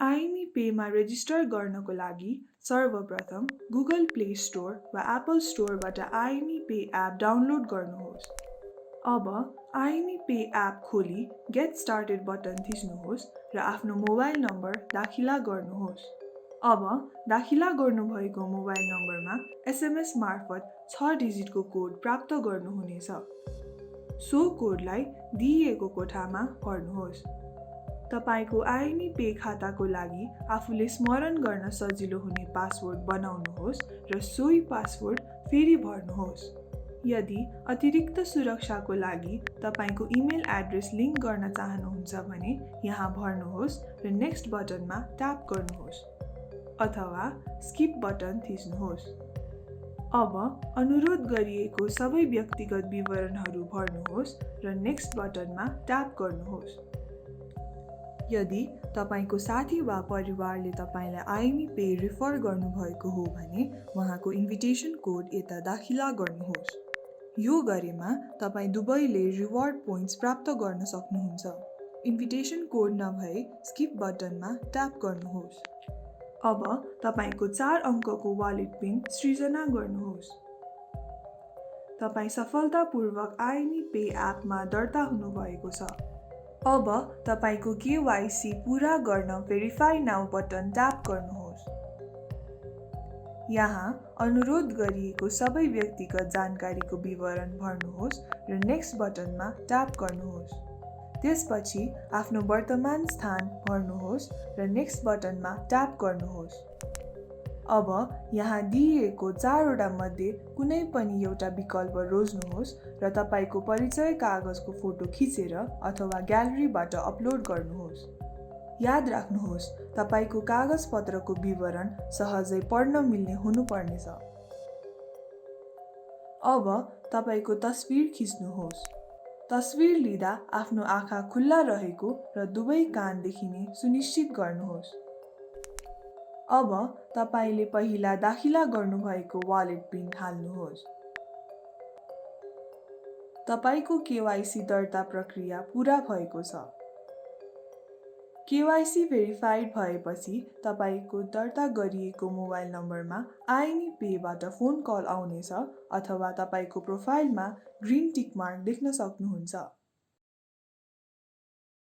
IME पेमा resistor गर्नको लागि सर्वप्रथम गुगल प्ले स्टोर वा एप्पल स्टोरबाट आइमी पे एप डाउनलोड गर्नुहोस्। अब आइमी पे एप खोली गेट स्टार्टेड बटन थिच्नुहोस् र आफ्नो मोबाइल नम्बर दाखिला गर्नुहोस्। अब दाखिला गर्नुभएको मोबाइल नम्बरमा एसएमएस मार्फत 6 डिजिटको कोड प्राप्त गर्नुहुनेछ। सो कोडलाई दिइएको कोठामा भर्नुहोस्। तपाईको आइमी पे खाताको लागि आफूले स्मरण गर्न सजिलो हुने पासवर्ड बनाउनुहोस् र सोही पासवर्ड फेरि भर्नुहोस्। यदि अतिरिक्त सुरक्षाको लागि तपाईको इमेल एड्रेस लिङ्क गर्न चाहनुहुन्छ भने यहाँ भर्नुहोस् र नेक्स्ट बटनमा ट्याप गर्नुहोस् अथवा स्किप बटन थिच्नुहोस्। अब अनुरोध गरिएको सबै व्यक्तिगत विवरणहरू भर्नुहोस् र नेक्स्ट बटनमा ट्याप गर्नुहोस्। यदि तपाईको साथी वा परिवारले तपाईलाई आइमी पे रेफर गर्नुभएको हो भने उहाँको इन्भिटेसन कोड यता दाखिला गर्नुहोस्। यो गरेमा तपाई दुवैले रिवार्ड पोइन्ट्स प्राप्त गर्न सक्नुहुन्छ। इन्भिटेसन कोड नभए स्किप बटनमा ट्याप गर्नुहोस्। अब तपाईको 4 अङ्कको वालेट पिन सृजना गर्नुहोस्। तपाई सफलतापूर्वक आइमी पे एपमा दर्ता हुनुभएको छ। अब तपाईको KYC पूरा गर्न भेरिफाई नाउ बटन ट्याप गर्नुहोस्। यहाँ अनुरोध गरिएको सबै व्यक्तिगत जानकारीको विवरण भर्नुहोस् र नेक्स्ट बटनमा ट्याप गर्नुहोस्। त्यसपछि आफ्नो वर्तमान स्थान भर्नुहोस् र नेक्स्ट बटनमा ट्याप गर्नुहोस्। अब यहाँ दिइएको 4 वटा मध्ये कुनै पनि एउटा विकल्प रोज्नुहोस् र तपाईको परिचय कागजको फोटो खिचेर अथवा ग्यालेरीबाट अपलोड गर्नुहोस्। याद राख्नुहोस्, तपाईको कागजपत्रको विवरण सहजै पढ्न मिल्ने हुनुपर्नेछ। अब तपाईको तस्बिर खिच्नुहोस्। तस्बिर लिँदा आफ्नो आँखा खुल्ला रहेको र दुवै कान देखिने सुनिश्चित गर्नुहोस्। अब तपाईले पहिला दाखिला गर्नुभएको वालेट पिन हाल्नुहोस्। तपाईको KYC दर्ता प्रक्रिया पूरा भएको छ। KYC भेरिफाइड भएपछि तपाईको दर्ता गरिएको मोबाइल नम्बरमा आइमी पेबाट फोन कल आउनेछ अथवा तपाईको प्रोफाइलमा ग्रीन टिक मार्क देख्न सक्नुहुन्छ।